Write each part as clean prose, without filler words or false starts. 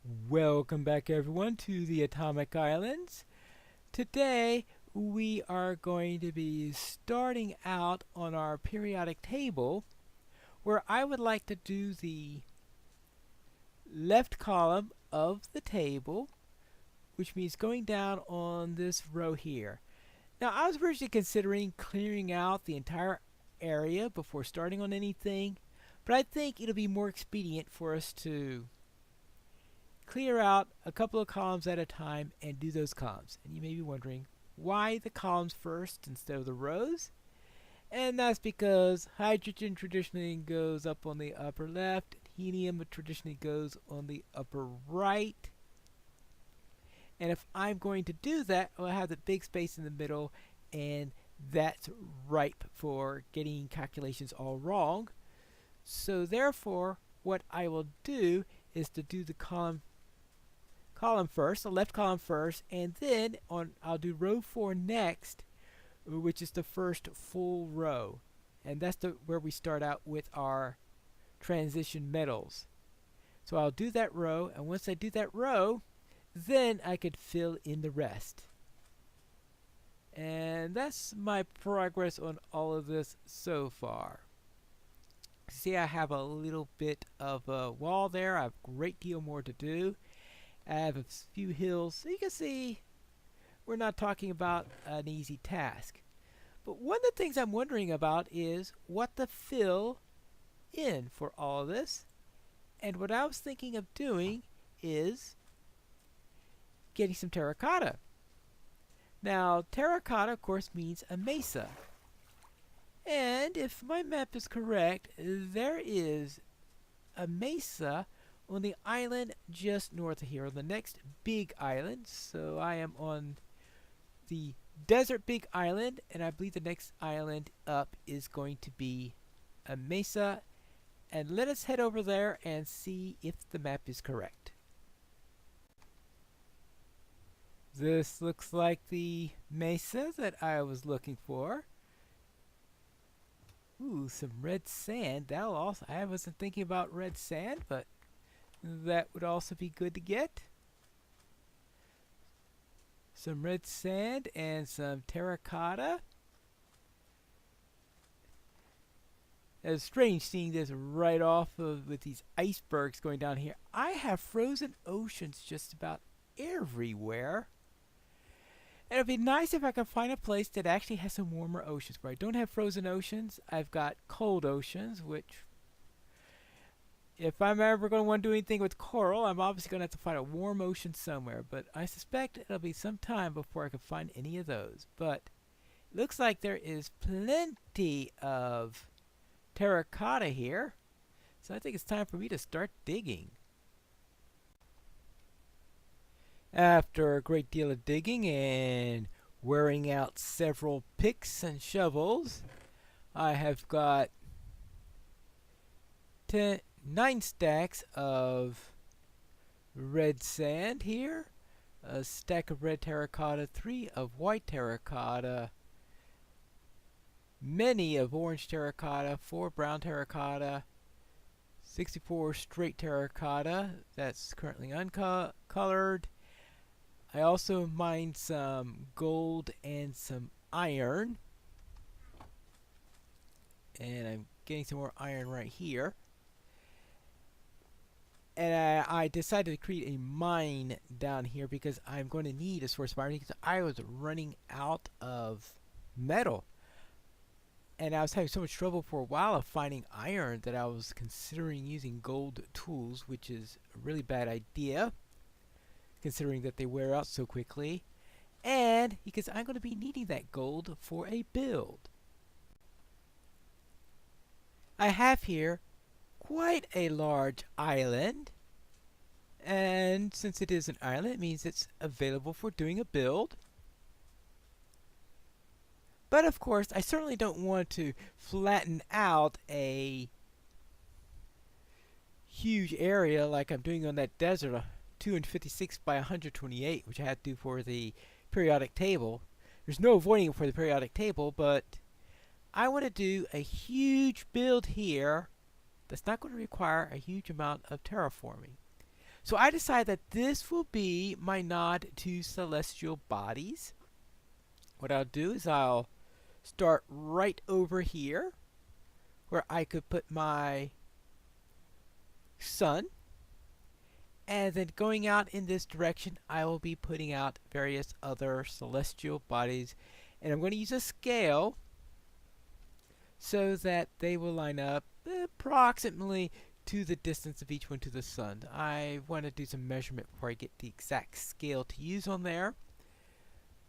Welcome back everyone to the Atomic Islands. Today we are going to be starting out on our periodic table where I would like to do the left column of the table, which means going down on this row here. Now I was originally considering clearing out the entire area before starting on anything, but I think it'll be more expedient for us to clear out a couple of columns at a time and do those columns. And you may be wondering, why the columns first instead of the rows? And that's because hydrogen traditionally goes up on the upper left, helium traditionally goes on the upper right. And if I'm going to do that, I'll have the big space in the middle, and that's ripe for getting calculations all wrong. So therefore, what I will do is to do the column first, the left column first, and then I'll do row 4 next, which is the first full row. And that's where we start out with our transition metals. So I'll do that row, and once I do that row, then I could fill in the rest. And that's my progress on all of this so far. See, I have a little bit of a wall there. I have a great deal more to do. I have a few hills, so you can see we're not talking about an easy task. But one of the things I'm wondering about is what to fill in for all of this. And what I was thinking of doing is getting some terracotta. Now, terracotta, of course, means a mesa. And if my map is correct, there is a mesa on the island just north of here, on the next big island. So I am on the desert big island, and I believe the next island up is going to be a mesa. And let us head over there and see if the map is correct. This looks like the mesa that I was looking for. Ooh, some red sand. That'll also, I wasn't thinking about red sand, but that would also be good to get. Some red sand and some terracotta. It's strange seeing this right off of with these icebergs going down here. I have frozen oceans just about everywhere. And it'd be nice if I could find a place that actually has some warmer oceans. Where I don't have frozen oceans, I've got cold oceans, which if I'm ever going to want to do anything with coral, I'm obviously going to have to find a warm ocean somewhere. But I suspect it'll be some time before I can find any of those. But it looks like there is plenty of terracotta here. So I think it's time for me to start digging. After a great deal of digging and wearing out several picks and shovels, I have got 9 stacks of red sand here, a stack of red terracotta, 3 of white terracotta, many of orange terracotta, 4 brown terracotta, 64 straight terracotta that's currently uncolored. I also mined some gold and some iron, and I'm getting some more iron right here. And I decided to create a mine down here because I'm going to need a source of iron because I was running out of metal. And I was having so much trouble for a while of finding iron that I was considering using gold tools, which is a really bad idea, considering that they wear out so quickly. And because I'm going to be needing that gold for a build. I have here quite a large island, and since it is an island, it means it's available for doing a build. But of course, I certainly don't want to flatten out a huge area like I'm doing on that desert, 256 by 128, which I had to do for the periodic table. There's no avoiding it for the periodic table, but I want to do a huge build here that's not going to require a huge amount of terraforming. So I decided that this will be my nod to celestial bodies. What I'll do is I'll start right over here where I could put my sun, and then going out in this direction I will be putting out various other celestial bodies, and I'm going to use a scale so that they will line up approximately to the distance of each one to the sun. I want to do some measurement before I get the exact scale to use on there,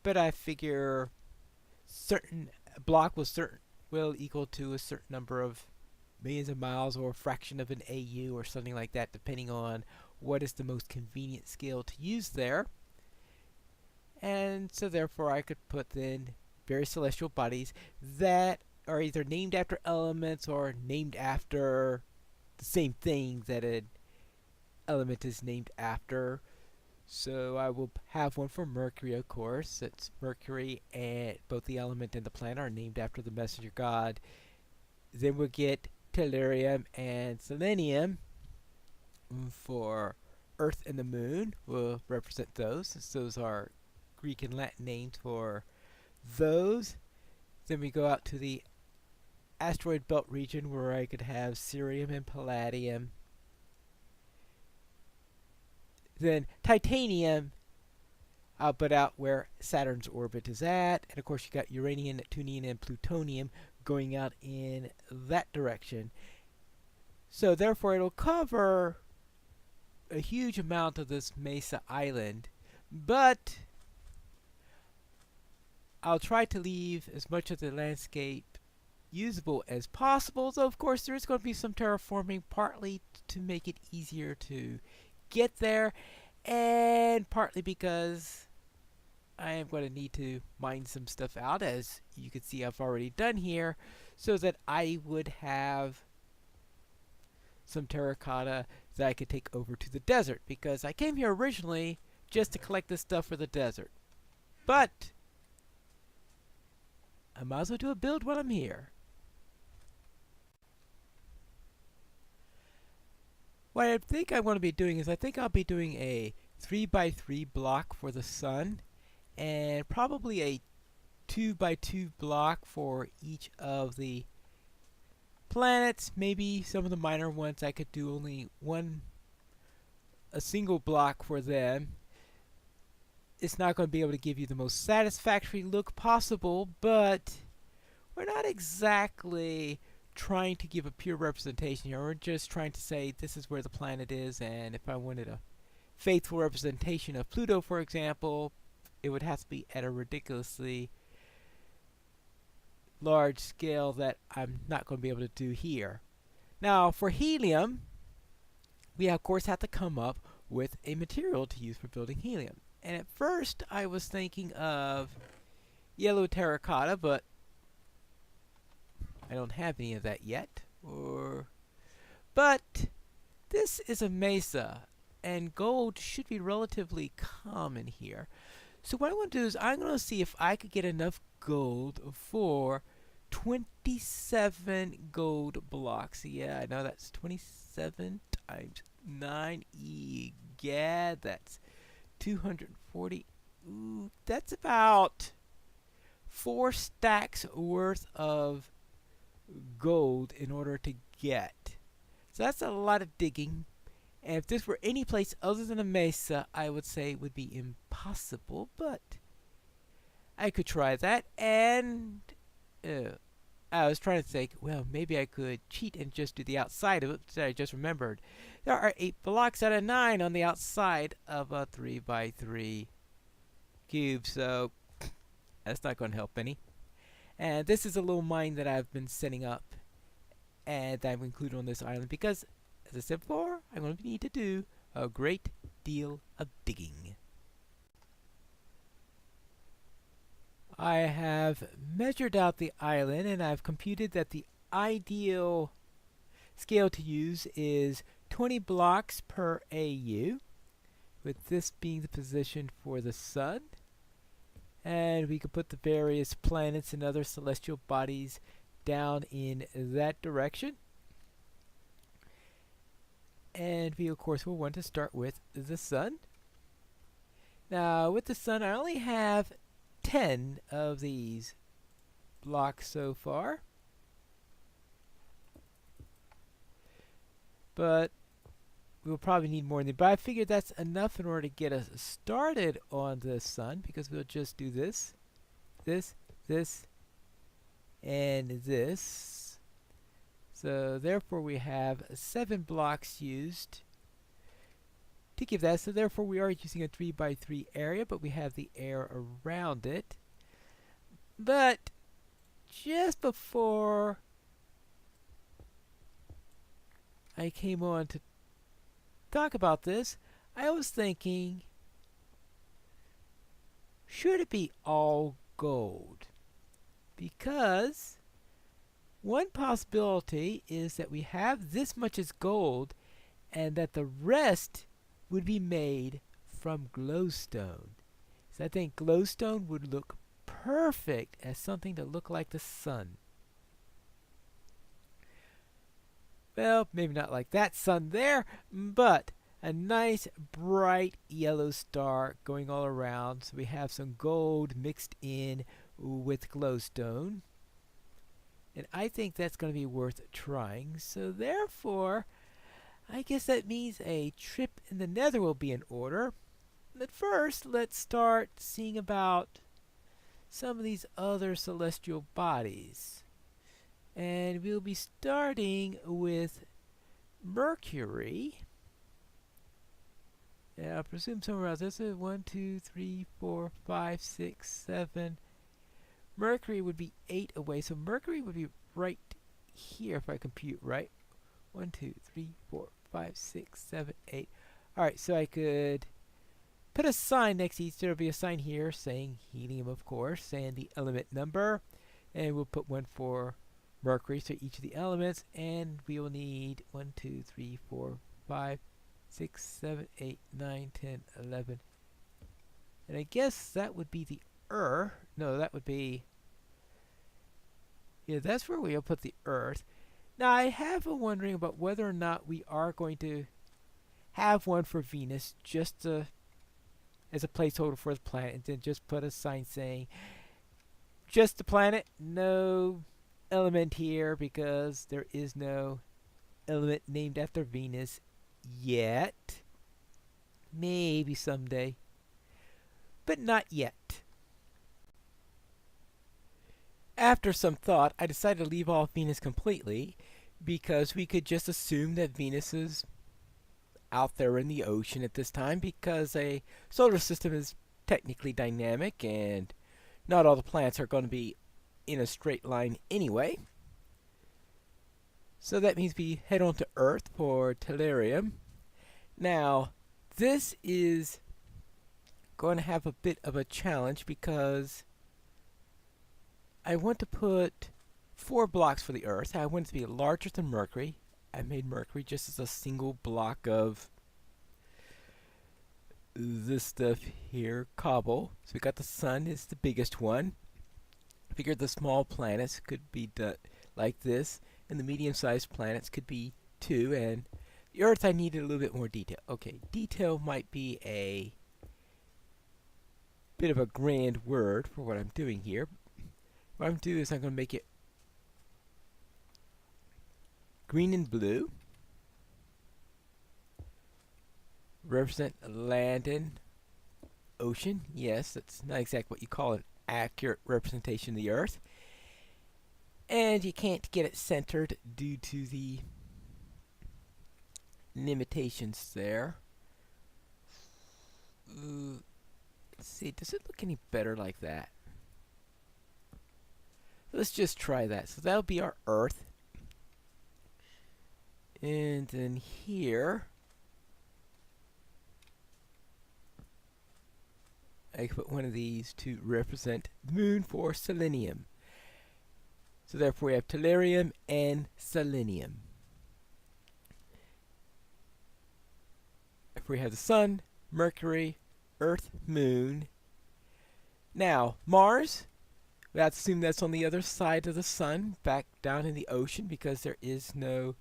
but I figure certain block will equal to a certain number of millions of miles or a fraction of an AU or something like that, depending on what is the most convenient scale to use there. And so therefore I could put in various celestial bodies that are either named after elements or named after the same thing that an element is named after. So I will have one for Mercury, of course. It's Mercury, and both the element and the planet are named after the messenger god. Then we'll get Tellurium and Selenium for Earth and the Moon. We'll represent those, since those are Greek and Latin names for those. Then we go out to the asteroid belt region where I could have Cerium and Palladium. Then Titanium, I'll put out where Saturn's orbit is at. And of course you got Uranium, Neptunium, and Plutonium going out in that direction. So therefore it'll cover a huge amount of this Mesa Island, but I'll try to leave as much of the landscape usable as possible. So of course there is going to be some terraforming, partly to make it easier to get there, and partly because I am going to need to mine some stuff out, as you can see I've already done here, so that I would have some terracotta that I could take over to the desert, because I came here originally just to collect this stuff for the desert. But I might as well do a build while I'm here. What I think I'm going to be doing is I think I'll be doing a 3x3 block for the sun, and probably a 2x2 block for each of the planets. Maybe some of the minor ones I could do only a single block for them. It's not going to be able to give you the most satisfactory look possible, but we're not exactly trying to give a pure representation here. We're just trying to say this is where the planet is, and if I wanted a faithful representation of Pluto, for example, it would have to be at a ridiculously large scale that I'm not going to be able to do here. Now for helium, we of course have to come up with a material to use for building helium. And at first I was thinking of yellow terracotta, but I don't have any of that yet. But this is a mesa, and gold should be relatively common here. So what I'm going to do is I'm going to see if I could get enough gold for 27 gold blocks. Yeah, I know that's 27 times 9. Yeah, that's 240. Ooh, that's about 4 stacks worth of gold in order to get. So that's a lot of digging. And if this were any place other than a mesa, I would say it would be impossible, but I could try that. And I was trying to think, well, maybe I could cheat and just do the outside of it. So I just remembered there are 8 blocks out of 9 on the outside of a 3x3 cube, so that's not going to help any. And this is a little mine that I've been setting up and that I've included on this island because, as I said before, I'm going to need to do a great deal of digging. I have measured out the island, and I've computed that the ideal scale to use is 20 blocks per AU, with this being the position for the sun. And we could put the various planets and other celestial bodies down in that direction. And we, of course, will want to start with the sun. Now, with the sun, I only have 10 of these blocks so far. But we'll probably need more than that. But I figured that's enough in order to get us started on the sun, because we'll just do this, this, and this. So therefore we have 7 blocks used to give that. So therefore we are using a 3x3 area, but we have the air around it. But just before I came on to talk about this, I was thinking, should it be all gold? Because one possibility is that we have this much as gold and that the rest would be made from glowstone. So I think glowstone would look perfect as something to look like the sun. Well, maybe not like that sun there, but a nice bright yellow star going all around. So we have some gold mixed in with glowstone. And I think that's going to be worth trying. So therefore, I guess that means a trip in the nether will be in order. But first, let's start seeing about some of these other celestial bodies. And we'll be starting with Mercury. Yeah, I presume somewhere else. This is 1, 2, 3, 4, 5, 6, 7. Mercury would be 8 away, so Mercury would be right here if I compute right. 1, 2, 3, 4, 5, 6, 7, 8. Alright, so I could put a sign next to each. There will be a sign here saying helium, of course, and the element number. And we'll put one for Mercury, so each of the elements. And we will need 1, 2, 3, 4, 5, 6, 7, 8, 9, 10, 11. And I guess that would be the no, that would be, yeah, that's where we'll put the Earth. Now, I have a wondering about whether or not we are going to have one for Venus, just as a placeholder for the planet, and then just put a sign saying, just the planet, no element here, because there is no element named after Venus yet. Maybe someday, but not yet. After some thought, I decided to leave off Venus completely, because we could just assume that Venus is out there in the ocean at this time, because a solar system is technically dynamic and not all the planets are going to be in a straight line anyway. So that means we head on to Earth for Tellurium. Now, this is going to have a bit of a challenge because I want to put 4 blocks for the Earth. I want it to be larger than Mercury. I made Mercury just as a single block of this stuff here, cobble. So we got the sun is the biggest one. I figured the small planets could be like this, and the medium-sized planets could be 2, and the Earth I needed a little bit more detail. Okay, detail might be a bit of a grand word for what I'm doing here. What I'm going to do is I'm going to make it green and blue. Represent land and ocean. Yes, that's not exactly what you call an accurate representation of the Earth. And you can't get it centered due to the limitations there. Let's see, does it look any better like that? Let's just try that. So that'll be our Earth. And then here, I can put one of these to represent the moon for selenium. So therefore we have tellurium and selenium. If we have the sun, Mercury, Earth, Moon. Now, Mars, we have to assume that's on the other side of the sun, back down in the ocean, because there is no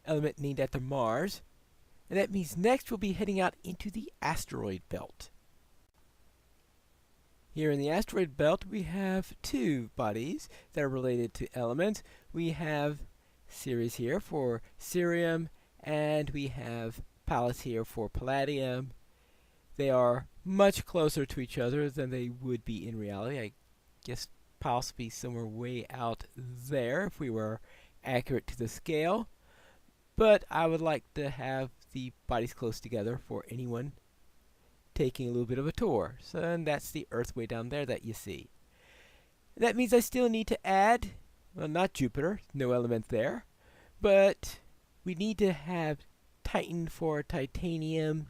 element named after Mars. And that means next we'll be heading out into the asteroid belt. Here in the asteroid belt we have two bodies that are related to elements. We have Ceres here for cerium, and we have Pallas here for palladium. They are much closer to each other than they would be in reality. I guess Pallas would be somewhere way out there if we were accurate to the scale. But I would like to have the bodies close together for anyone taking a little bit of a tour. So and that's the Earth way down there that you see. That means I still need to add, well, not Jupiter, no element there, but we need to have Titan for titanium,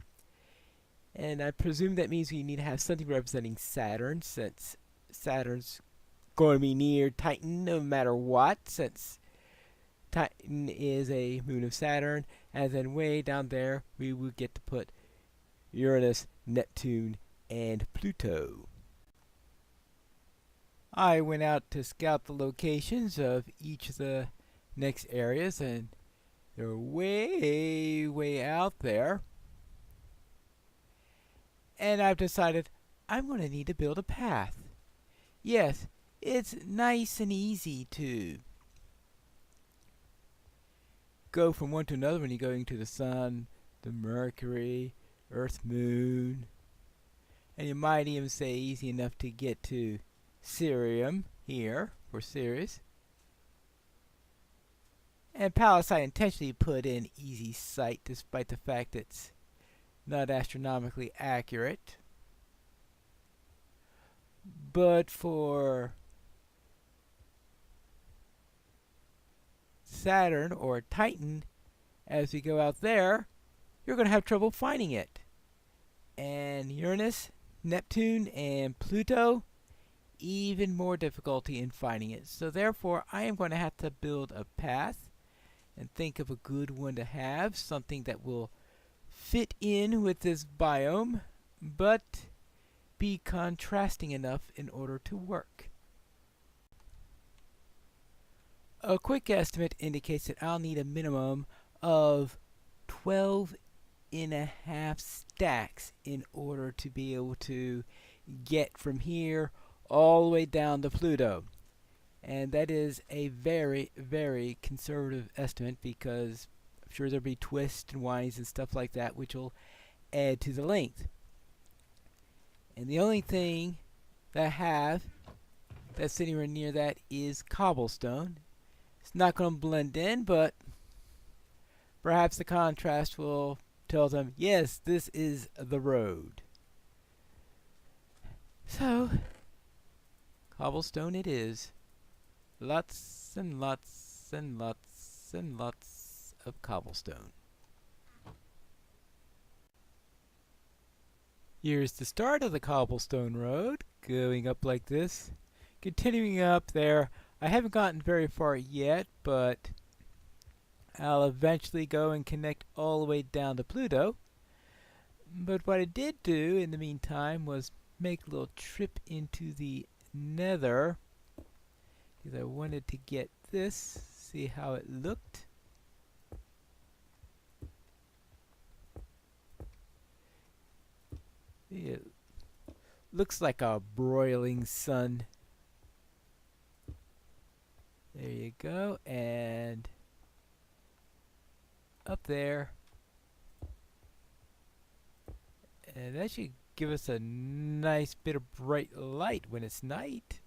and I presume that means we need to have something representing Saturn, since Saturn's going to be near Titan no matter what, since Titan is a moon of Saturn. And then way down there we will get to put Uranus, Neptune, and Pluto. I went out to scout the locations of each of the next areas, and they're way out there. And I've decided I'm going to need to build a path. Yes, it's nice and easy to go from one to another when you're going to the Sun, the Mercury, Earth, Moon. And you might even say easy enough to get to cerium here for Ceres. And Pallas I intentionally put in easy sight despite the fact it's not astronomically accurate. But for Saturn or Titan, as we go out there, you're going to have trouble finding it. And Uranus, Neptune, and Pluto, even more difficulty in finding it. So therefore, I am going to have to build a path and think of a good one to have, something that will fit in with this biome, but be contrasting enough in order to work. A quick estimate indicates that I'll need a minimum of 12.5 stacks in order to be able to get from here all the way down to Pluto. And that is a very conservative estimate, because I'm sure there'll be twists and winds and stuff like that which will add to the length. And the only thing that I have that's anywhere near that is cobblestone. It's not going to blend in, but perhaps the contrast will tell them, yes, this is the road. So, cobblestone it is. Lots and lots and lots and lots of cobblestone. Here's the start of the cobblestone road, going up like this. Continuing up there, I haven't gotten very far yet, but I'll eventually go and connect all the way down to Pluto. But what I did do in the meantime was make a little trip into the nether, because I wanted to get this, see how it looked. It looks like a broiling sun. There you go, and up there. And that should give us a nice bit of bright light when it's night.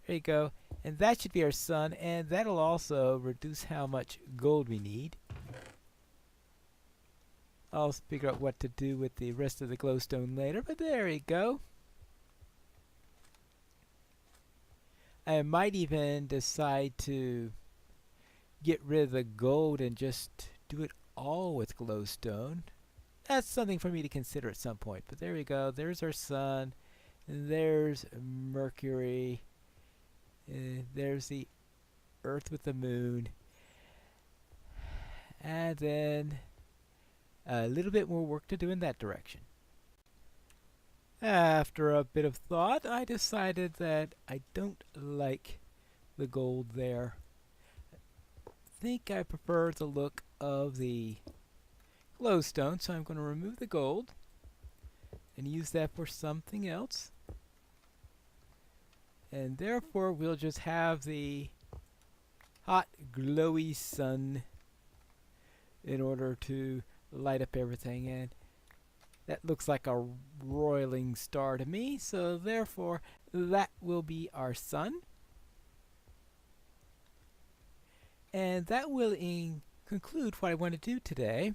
There you go. And that should be our sun, and that'll also reduce how much gold we need. I'll figure out what to do with the rest of the glowstone later, but there you go. I might even decide to get rid of the gold and just do it all with glowstone. That's something for me to consider at some point. But there we go. There's our sun. And there's Mercury. There's the Earth with the moon. And then a little bit more work to do in that direction. After a bit of thought, I decided that I don't like the gold there. think I prefer the look of the glowstone, so I'm going to remove the gold and use that for something else. And therefore we'll just have the hot glowy sun in order to light up everything, and that looks like a roiling star to me, so therefore that will be our sun. And that will conclude what I want to do today.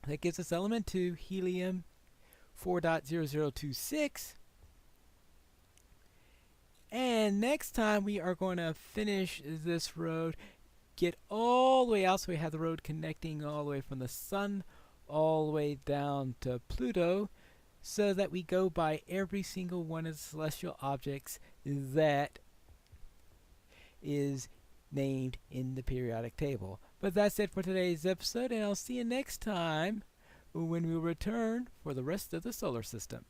That gives us element 2, helium 4.0026. And next time we are going to finish this road, get all the way out, so we have the road connecting all the way from the sun all the way down to Pluto, so that we go by every single one of the celestial objects that is named in the periodic table. But that's it for today's episode, and I'll see you next time when we return for the rest of the solar system.